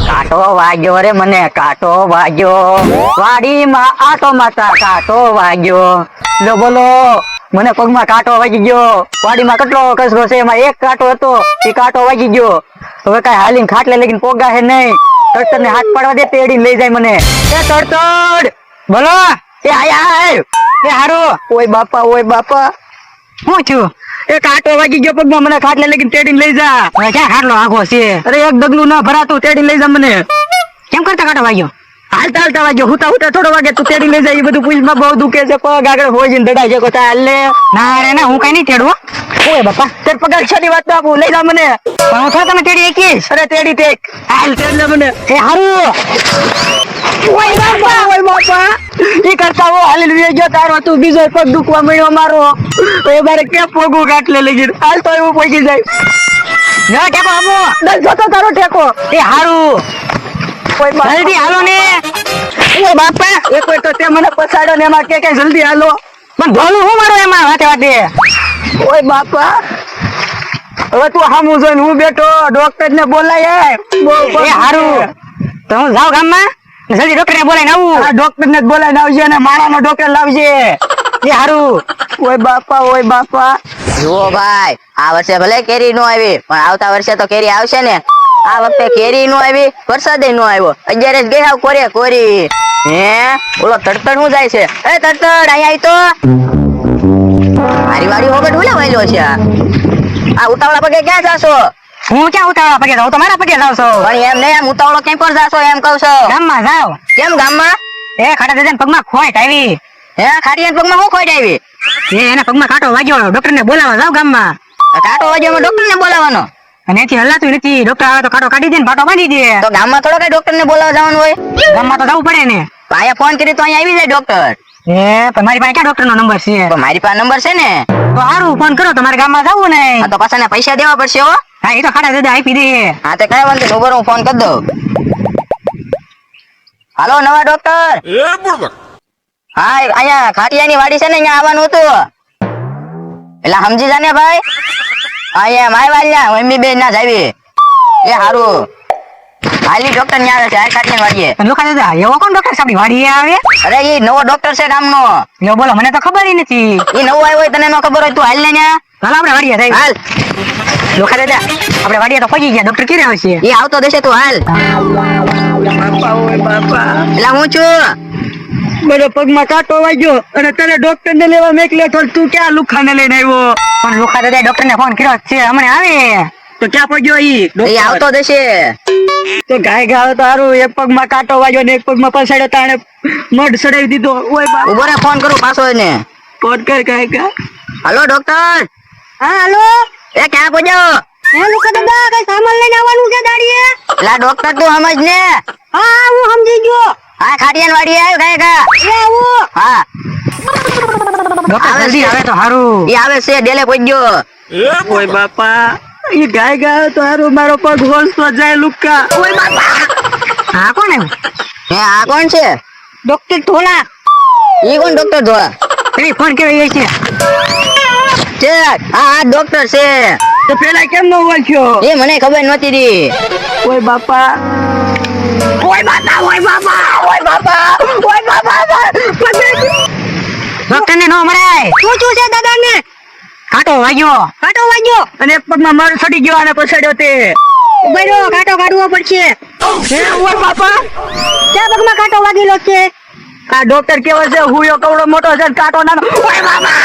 કાંટો વાગ્યો રે મને, કાંટો વાગ્યો વાડીમાં આટો માતા, કાંટો વાગ્યો. લો બોલો, મને પગમાં કાંટો વાગી ગયો. વાડીમાં કેટલો કચરો છે, એમાં એક કાંટો હતો, એ કાંટો વાગી ગયો. હવે કઈ હાલીને ખાટલે લગીને પોગા હે નહીં. તડતર ને હાથ પાડવા દે, તેડીને લઈ જાય મને. એ તડતડ બોલો, એ આયા એ હારું. ઓય બાપા, ઓય બાપા, હું છું? એ કાંટો વાગી ગયો પગમાં, મને ખાટલે લગીને તેડીને લઈ જા. હવે ક્યાં ખાટલો આખો છે? અરે એક ડગલું ના ભરાતું, તેડીને લઈ જા મને. કેમ કરતા કાંટો વાગ્યો? હાલતા હાલતા વાગ્યો, હુતા હુતા થોડો વાગે, તું તેડી લઈ જાય. એ બધું પૂછમાં બહુ દુખે છે, પગ આગળ હોય છે, દડાઈ છે. કોતા હાલ લે. ના રે ના, હું કઈ નહીં તેડું. ઓય બાપા, તેર પગાર છડી વાત આપું, લઈ જા મને. પણ હું થોડા તમે તેડી એકીશ. અરે તેડી તે હાલ, તેડ લે મને. એ હારું. ઓય બાપા, ઓય બાપા, ઈ કરતા હું હાલી લઈ ગયો તારો, તું બીજો પગ દુખવા મળ્યો મારો. એ મારે ક્યાં પોગું કાટલે લઈ ગઈ. હાલ તો એવું પહોંચી જાય. ના ટેકો આપો, બસ જોતો તારો ટેકો. એ હારું, જલ્દી હાલો ને. ઓય બાપા, એક વાર તો તે મને પછાડ્યો ને, એમાં કે જલ્દી હાલો. પણ ભોલું હું મારો એમાં વાતે વાતે. ઓય બાપા, હવે તું હામું જોઈને હું બેઠો, ડોક્ટર ને બોલાય. એ હારું, તો હું જાઉં ગામમાં, જલ્દી ડોક્ટર ને બોલાઈને આવું. ડોક્ટર ને બોલાઈને આવજે, અને મારાનો ડોક્ટર લાવજે. એ હારું. ઓય બાપા, ઓય બાપા. જુઓ ભાઈ, આ વર્ષે ભલે કેરી નો આવી, પણ આવતા વર્ષે તો કેરી આવશે ને. આ વખતે કેરી નો આવી, વરસાદે નો આવ્યો. 11 જ ગઈ હાવ કોરે કોરી. હે ઓલો તડતડ શું જાય છે? એ તડતડ અહીંયા આવી તો. મારી વાડી વગર ડુલા વાયલો છે. આ ઉતાવળા પગે ક્યાં જાશો? હું ક્યાં ઉતાવળા પગે જાઉં? તમારા પગે જાવ છો. પણ એમ નહીં, આમ ઉતાવળો કેમ પર જાશો એમ કહું છો. ગામમાં જાવ. કેમ ગામમાં? એ ખાટા દાદા પગમાં ખોટ આવી. હે ખાટીયા પગમાં શું ખોટ આવી? એ એના પગમાં કાંટો વાગ્યો, ડોક્ટર ને બોલાવવા જાવ ગામમાં. કાંટો વાગ્યો ડોક્ટર ને બોલાવવાનો? અને એથી હલાતું નથી. ડોક્ટર આવે તો કાંટો કાઢી દે ને પાટો બાંધી દે. તો ગામમાં થોડો કઈ ડોક્ટર ને બોલાવવા જવાનું હોય? ગામમાં તો જવું પડે ને. અહીંયા ફોન કરી તો અહીંયા આવી જાય ડોક્ટર. એ પણ મારી પાસે ક્યાં ડોક્ટર નો નંબર છે? તો મારી પાસે નંબર છે ને. તો સારું, ફોન કરો, તમારે ગામમાં જવું ને. હા તો પાછા પૈસા દેવા પડશે હો. હા એ તો ખાટા દાદા આપી દે. હા તો કઈ વાંધો નહીં, ઉભો રહો, હું ફોન કરી દઉં. હાલો નવા ડોક્ટર. હા અહીંયા ખાટિયાની વાડી છે ને, અહીંયા આવવાનું હતું. એટલે સમજી જા ને ભાઈ. અહીંયા માય વાલ્યા મમ્મી બેન ના જાવી. એ હારું હાલી ડોક્ટર ન્યા આવે છે, આ ખાટિયાની વાડીએ. પણ લોકો દાદા એવો કોણ ડોક્ટર સાહેબ વાડીએ આવે? અરે એ નવો ડોક્ટર છે ગામનો. લ્યો બોલો, મને તો ખબર નથી. એ નવો આવ્યો હોય, તને ન ખબર હોય, તું હાલ ને ન્યા. ચાલો આપણે વાડીએ જઈએ. હાલ લોકો દાદા આપણે વાડીએ તો પહોંચી ગયા. ડોક્ટર ક્યારે આવશે? એ આવતો દેશે, તું હાલ. બાપા, ઓય બાપા, એટલે હું છું. મને પગમાં કાંટો વાગ્યો અને તને ડોક્ટર ને લેવા મેકલ્યો, તો તું ક્યાં લુખાને લઈને આવ્યો? પણ લુખા દાદા ડોક્ટર ને ફોન કર્યો છે, હમણાં આવે. તો ક્યાં પહોંચ્યો ઈ? એ આવતો દેશે. તો ગાય ગાવ તો સારું, એક પગમાં કાંટો વાગ્યો ને એક પગમાં પછાડ્યો, તાણે મઢ સડાવી દીધો. ઓય બાપા, ઉભો રે, ફોન કરું પાછો એને. ફોન કર ગાય ગા. હાલો ડોક્ટર. હા હાલો. એ ક્યાં પહોંચ્યો? એ લુખા દાદા કઈ સામાન લઈને આવવાનું છે દાડીએ? લા ડોક્ટર તું સમજ ને. હા હું સમજી ગયો. હા ખાટિયાની વાડી આવ્યો ગાય ગા. એ આવું. હા ડોક્ટર જલ્દી આવે તો સારું. એ આવે છે, ડેલે પહોંચ્યો. ઓય બાપા, ઈ ગાય ગાય તો સારું, મારો પગ હોંસતો જાય લુકા. ઓય બાપા, હા કોણ આવ્યું? હે આ કોણ છે? ડોક્ટર ધોલા. ઈ કોણ ડોક્ટર ધોળા? એ ફોન કર્યો છે. છે હા ડોક્ટર છે. તો પેલા કેમ નો ઓળખ્યો? એ મને ખબર નહોતી રી. ઓય બાપા, ઓય બાપા, ઓય બાપા, ઓય બાપા, ઓય બાપા. ડોક્ટર ને નો મળે. શું છે દાદા ને? કાંટો વાગ્યો. કાંટો વાગ્યો અને એક પગમાં મારો સડી ગયો અને પછાડ્યો તે. ઉભેરો, કાંટો કાઢવો પડશે. હે ઓય બાપા, ક્યાં પગમાં કાંટો વાગેલો છે? આ ડોક્ટર કેવો છે, હુયો કવડો મોટો છે, કાંટો નાનો. ઓય બાપા,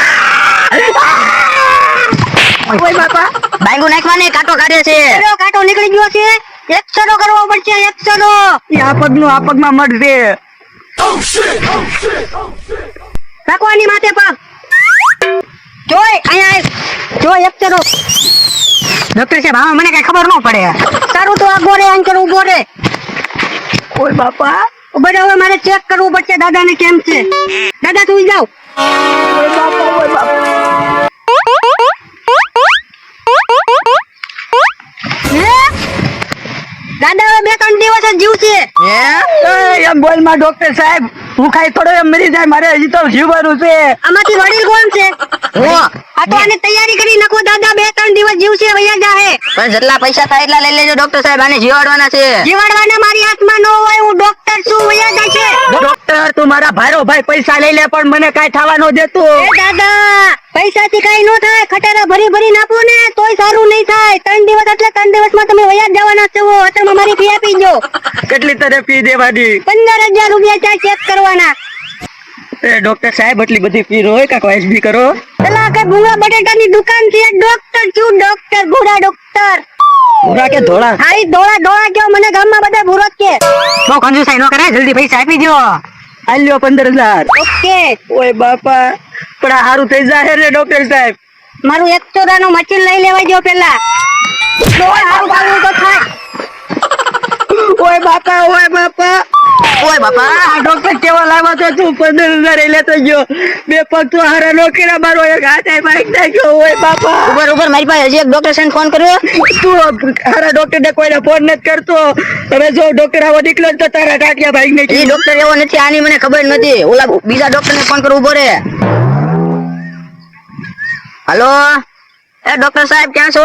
ઓય બાપા, બાંગુ નાખવાને કાંટો કાઢે છે. કાંટો નીકળી ગયો છે. એક્સરો કરવો પડશે, એક્સરો. આ પગનું આ પગમાં મળશે. રાખવાની માથે પગ. જોય અહીંયા જો એક્સરો. ડોક્ટર સાહેબ હા મને કઈ ખબર ન પડે. સારું તો આગો રે, અંકલ ઉભો રે. ઓય બાપા, ઉભો રે, હવે મારે ચેક કરવું પડશે દાદા ને કેમ છે. દાદા તું જાવ. ઓય બાપા, ઓય બાપા. દાદા હવે 2-3 દિવસ જ જીવશે. હે એમ બોલ માં ડોક્ટર સાહેબ. હું ખાઈ થોડો એમ મરી જાય, મારે હજી તો જીવવાનું છે. આમાંથી વડીલ કોણ છે? હું આ તો આને તૈયારી કરી નાખો દાદા, 2-3 દિવસ જીવશે વૈયા જાહે. પણ જેટલા પૈસા થાય એટલા લઈ લેજો ડોક્ટર સાહેબ, આને જીવાડવાના છે. જીવાડવાના મારી હાથમાં ન હોય, હું ડોક્ટર છું, વૈયા જાય છે. ડોક્ટર તું મારા ભાઈરો ભાઈ પૈસા લઈ લે, પણ મને કાઈ થવા ન દેતો. એ દાદા, પૈસાથી કઈ ન થાય, ખટારા ભરી ભરી નાખો ને તોય સારું નહીં થાય. 3 દિવસ એટલે 3 દિવસમાં તમે વૈયા જ જવાના છો. અત્યારમાં મારી ફી આપી દો. કેટલી તને ફી દેવાની? 15,000 રૂપિયા ચાર ચેક કરવાના. એ ડોક્ટર સાહેબ એટલી બધી ફી હોય કાકો એસબી કરો. પેલા કે ભૂંગળા બટેટાની દુકાન છે, ડોક્ટર છું, ડોક્ટર, ભૂરા ડોક્ટર. ભૂરા કે ધોળા? હાઈ ધોળા ધોળા કયો, મને ગામમાં બધા ભૂરો જ કે. બહુ કંજુસાઈ ન કરાય, જલ્દી પૈસા આપી દો. આલ્યો 15,000. ઓકે, ઓય બાપા, પણ આ હારું થઈ જાય રે ડોક્ટર સાહેબ. મારું 1 ચોરાનું મશીન લઈ લેવા જો પેલા. હારું ભાગવું તો થાય. ઓય બાપા, ઓય બાપા, ઓય બાપા, આ ડોક્ટર કેવા લાવ્યો તો તું 15,000 લેતો ગયો. બે પગ તો હારા નો કર્યા, મારો એક હાથ ભાઈ નાખ્યો. ઓય બાપા, ઉપર મારી પાસે હજી એક ડોક્ટર સાહેબ ફોન કર્યો. તું હારા ડોક્ટર ને કોઈને ફોન નથી કરતો. હવે જો ડોક્ટર આવો નીકળ્યો તો તારા ટાટિયા ભાઈ એ નાખી. ડોક્ટર એવો નથી, આની મને ખબર નથી. ઓલા બીજા ડોક્ટર ને ફોન કરવો ઉભો રે. હલો, એ ડોક્ટર સાહેબ ક્યાં છો?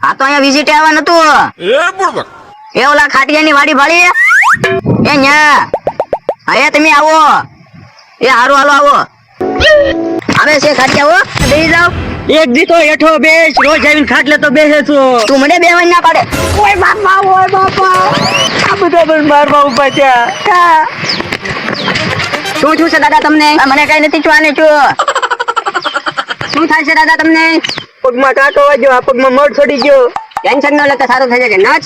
આ તો અહીંયા વિઝિટ આવવા નતું. એ ઓલા ખાટિયાની વાડી ભાળી એ ન્યા. હા તમે આવો. એ હારું હાલો આવો. આવે છે ખાટિયા, હો બેસી જાવ. એક દી તો હેઠો બેસ, રોજ આવીને ખાટલે તો બેસે છો. તું મને બેહવાની ના પાડે. ઓય બાપા, ઓય બાપા, આ બધા પણ મારવા ઉભા થયા. શું છું છે દાદા તમને? મને કઈ નથી જોવાને છું. શું થાય છે દાદા તમને? પગમાં કાંટો વાગ્યો, આ પગમાં મળ છોડી ગયો. ટેન્શન ન લેતા સારું થઈ જશે. નચ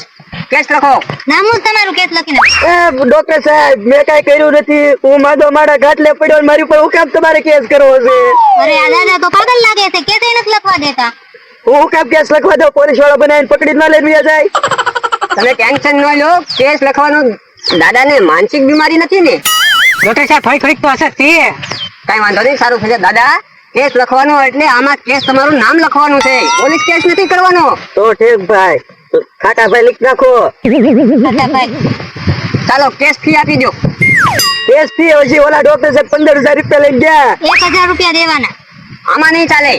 કેસ લખો. નામ જ તમારું કેસ લખી નાખ. એ ડોક્ટર સાહેબ, મેં કઈ કર્યું નથી. હું માધો મારા ઘાટલે પડ્યો ને મારી ઉપર હું કેમ તમારે કેસ કરવો છે? અરે આ દાદા તો પાગલ લાગે છે, કેસે નથી લખવા દેતા. હું કેમ કેસ લખવા દો? પોલીસ વાળા બનાવીને પકડી ના લઈને વયા જાય. તમે ટેન્શન ન લો, કેસ લખવાનું દાદાને માનસિક બીમારી નથી ને. ડોક્ટર સાહેબ થોડીક તો અસર છે. કઈ વાંધો નહીં, સારું થશે દાદા. કેસ લખવાનો એટલે આમાં કેસ તમારું નામ લખવાનું છે, પોલીસ કેસ નથી કરવાનો. તો ઠીક ભાઈ, ખાટા ભાઈ લીખ નાખો. દાદા ભાઈ, ચાલો કેસ ફી આપી દો. કેસ ફી હજી ઓલા ડોક્ટર સાહેબ 15,000 રૂપિયા લઈ ગયા. 1,000 રૂપિયા દેવાના. આમાં નહીં ચાલે.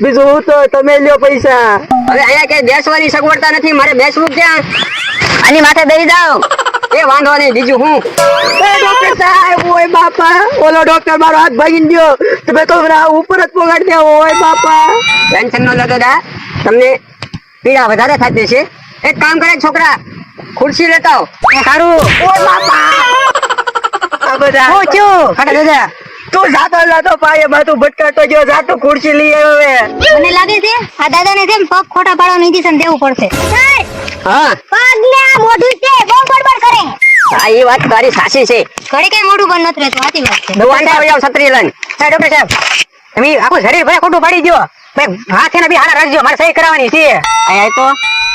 બીજું હું તો તમે લ્યો પૈસા. હવે અહીંયા કઈ બેસવાની સગવડતા નથી, મારે બેસવું ક્યાં? આની માથે બેસી જાઓ. એ વાંધો નહીં, બીજું હું. ડોક્ટર સાહેબ, ઓય બાપા, ઓલો ડોક્ટર મારો હાથ ભાગી ગયો. તમે તો ઉપર જ પોગાડી દેવો. ઓય બાપા, ટેન્શન ન લો દાદા, તમને પીડા વધારે થતી છે. એક કામ કરે છોકરા, ખુરશી લેતા આવો. સારું. ઓય બાપા, આ બધા હું છું ખાટા દાદા. તું જાતો પાયે માથું ભટકાતો ગયો. જાતો ખુરશી લઈ આવ્યો. હવે મને લાગે છે આ દાદાને છે ને પગ ખોટા પાડવાનું ઇન્જેક્શન દેવું પડશે. હા પગને આ મોઢું છે, બહુ બડબડ કરે. હા, એ વાત તારી સાચી છે. ઘડી કઈ મોઢું બંધ નથી રહેતું, સાચી વાત છે. દુકાન પર આવો છત્રી લઈને. ડોક્ટર સાહેબ, તમે આખું શરીર ભલે ખોટું પાડી દો. ભાઈ હાથ એને બી હારા રાખજો, મારે સહી કરાવવાની છે. અહીંયા તો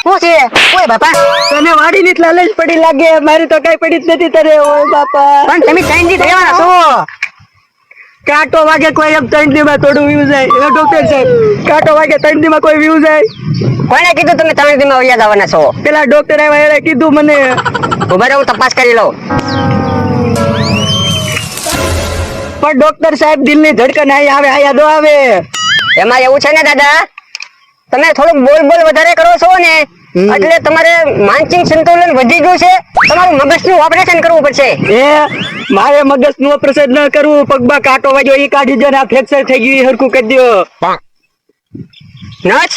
શું છે? ઓય બાપા, તને વાડી ની લાલચ પડી લાગે. મારી તો કઈ પડી જ નથી તને. ઓય બાપા, પણ તમે 3 દી રહેવાના છો. કાંટો વાગે કોઈ એમ 3 દી માં થોડું વ્યુ જાય. એ ડોક્ટર સાહેબ, કાંટો વાગે 3 દી માં કોઈ વ્યુ જાય? કોને કીધું તમે 3 દી માં વયા જવાના છો? પેલા ડોક્ટર આવ્યા એને કીધું મને. ઉભા રહો, હું તપાસ કરી લઉં. પણ ડોક્ટર સાહેબ, દિલ ની ધડકન આયા આવે, આયા દો આવે. એમાં એવું છે ને દાદા, તમે થોડુંક બોલ વધારે કરો છો ને, એટલે તમારે માનસિક સંતુલન વધી ગયું છે. તમારું મગજનું ઓપરેશન કરવું પડશે. એ મારે મગજ નું ઓપરેશન ન કરવું. પગમાં કાંટો વાગ્યો એ કાઢી દો ને આ ફ્રેક્ચર થઈ ગયું એ હરખું કરી દો. નચ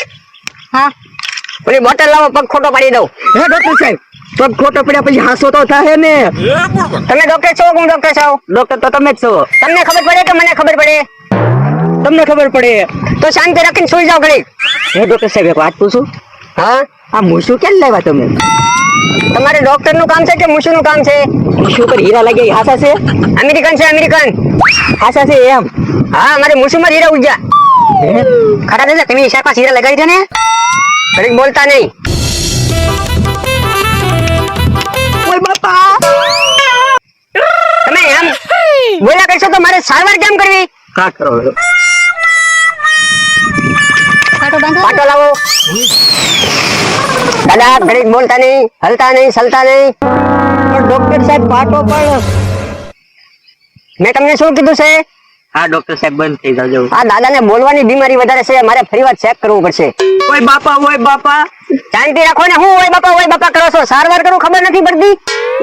હા, પેલી બોટલ લાવો, પગ ખોટો પાડી દઉં. હે ડોક્ટર સાહેબ, પગ ખોટો પડ્યા પછી હાસો તો થાય ને. તમે ડોક્ટર છો? હું ડોક્ટર છું. ડોક્ટર તો તમે જ છો. તમને ખબર પડે કે મને ખબર પડે? તમને ખબર પડે તો શાંતિ રાખીને સુઈ જાઓ ઘડી. હે ડોક્ટર સાહેબ, એક વાત પૂછું? હા, આ મૂછું કેમ લાવ્યા તમે? તમારે ડોક્ટર નું કામ છે કે મૂછું નું કામ છે? મૂછું પર હીરા લાગ્યા એ હાસા છે? અમેરિકન છે, અમેરિકન. હાસા છે એમ? હા, મારે મૂછું માં હીરા ઉગ્યા. હે? ખરા દાદા, તમે 4-5 હીરા લગાવી છે ને? ઘડીક બોલતા નહીં. ઓય બાપા, તમે એમ બોલ્યા કરશો તો મારે સારવાર કેમ કરવી? કા કરો? કાંટો બાંધો. પાટો લાવો. દાદા ઘડીક બોલતા નહીં, હલતા નહીં, સલતા નહીં. પણ ડોક્ટર સાહેબ, પાટો પણ મેં તમને શું કીધું છે? હા ડોક્ટર સાહેબ બંધ થઈ જાજો. આ દાદાને બોલવાની બીમારી વધારે છે, મારે ફરીવાર ચેક કરવું પડશે. ઓય બાપા શાંતિ રાખો ને. હું ઓય બાપા કરો છો? સારવાર કરું ખબર નથી પડતી?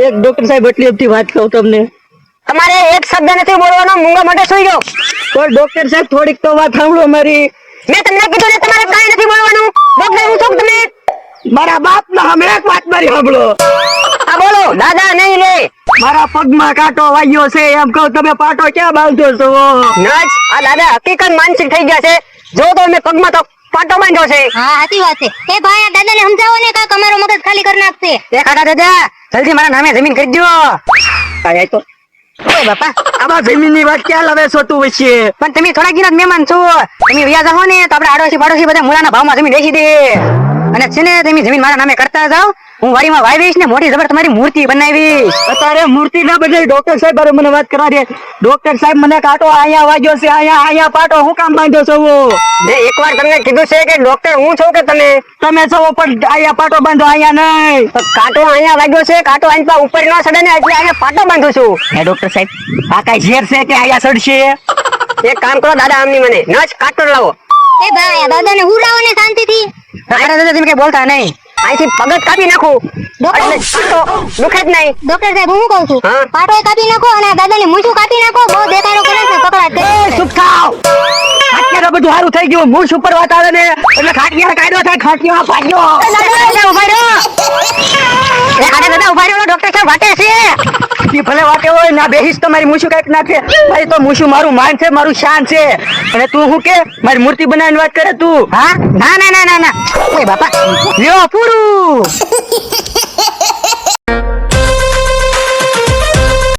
એક ડોક્ટર સાહેબ એટલી બધી વાત કહું તમને. તમારે એક શબ્દ નથી બોલવાનો, મૂંગા માટે સુઈ જાઓ. તો ડોક્ટર સાહેબ થોડીક તો વાત સાંભળો મારી. મેં તમને કીધું ને તમારે કાંઈ નથી બોલવાનું. ડોક્ટર હું છું તમે? મારા બાપ ના હમે એક વાત મારી સાંભળો. આ બોલો. દાદા નહીં લે. મારા પગમાં કાંટો વાગ્યો છે એમ કહું, તમે પાટો ક્યાં બાંધો છો? નજ આ દાદા હકીકત માનસિક થઈ ગયા છે. જો તો મેં પગમાં તો પાટો બાંધ્યો છે. હા સાચી વાત છે. એ ભાઈ આ દાદાને સમજાવો ને કાક અમારો મગજ ખાલી કરી નાખશે. એ ખાડા દાદા જલ્દી મારા નામે જમીન કરી દો. આય તો ઓય બાપા આમાં જમીનની વાત ક્યાં લાવે છો તું વચ્ચે? પણ તમે થોડા દિન મહેમાન છો. તમે વ્યાજ આવો ને તો આપણે આડોશી પાડોશી બધા મૂળાના ભાવમાં જમીન વેચી દે. અને છે ને તમે જમીન મારા નામે કરતા જાઓ. હું વાડીમાં વાવીશ ને મોટી જબર તમારી મૂર્તિ બનાવીશ. અત્યારે મૂર્તિ ના બદલે ડોક્ટર સાહેબ અરે મને વાત કરવા દે. ડોક્ટર સાહેબ મને કાંટો અહીંયા વાગ્યો છે, અહીંયા પાટો હું કામ બાંધ્યો છો? મેં એકવાર તમને કીધું છે કે ડોક્ટર હું છું કે તમે છો પણ અહીંયા પાટો બાંધો, અહીંયા નહીં. તો કાંટો અહીંયા વાગ્યો છે. કાંટો અહીંયા ઉપર ન ચડે ને એટલે અહીંયા પાટો બાંધું છું. હે ડોક્ટર સાહેબ આ કઈ ઝેર છે કે અહીંયા સડશે? એક કામ કરો દાદા આમની મને નજ કાંટો લાવો. એ ભાઈ આ દાદાને હુલાવો ને શાંતિથી. દાદા દાદા તમે કઈ બોલતા નહીં. અહીંથી પગજ કાપી નાખું એટલે કાંટો દુખે જ નહીં. ડોક્ટર સાહેબ હું કહું છું હા? પાટો કાપી નાખો અને આ દાદાને મૂછું કાપી નાખો. બહુ દેખાડો કરે છે પકડાટ કરે છે. ચૂપ થાવ. ખાટિયાનું બધું સારું થઈ ગયું. મૂછ ઉપર વાત આવે ને એટલે ખાટિયા કાઢ્યો થાય. ખાટિયા ભાગ્યો. દાદા ઉભા રહ્યો. એ ખાડા દાદા ઉભા રહ્યો. ડોક્ટર સાહેબ વાટે છે. ઈ ભલે વાટે હોય ના બેહીશ તમારી મૂછું કઈક નાખે. ભાઈ તો મૂછું મારું માન છે, મારું શાન છે. અને તું શું કે મારી મૂર્તિ બનાવીને વાત કરે તું? હા ના ના ના ના ના. ઓય બાપા લ્યો પૂરું.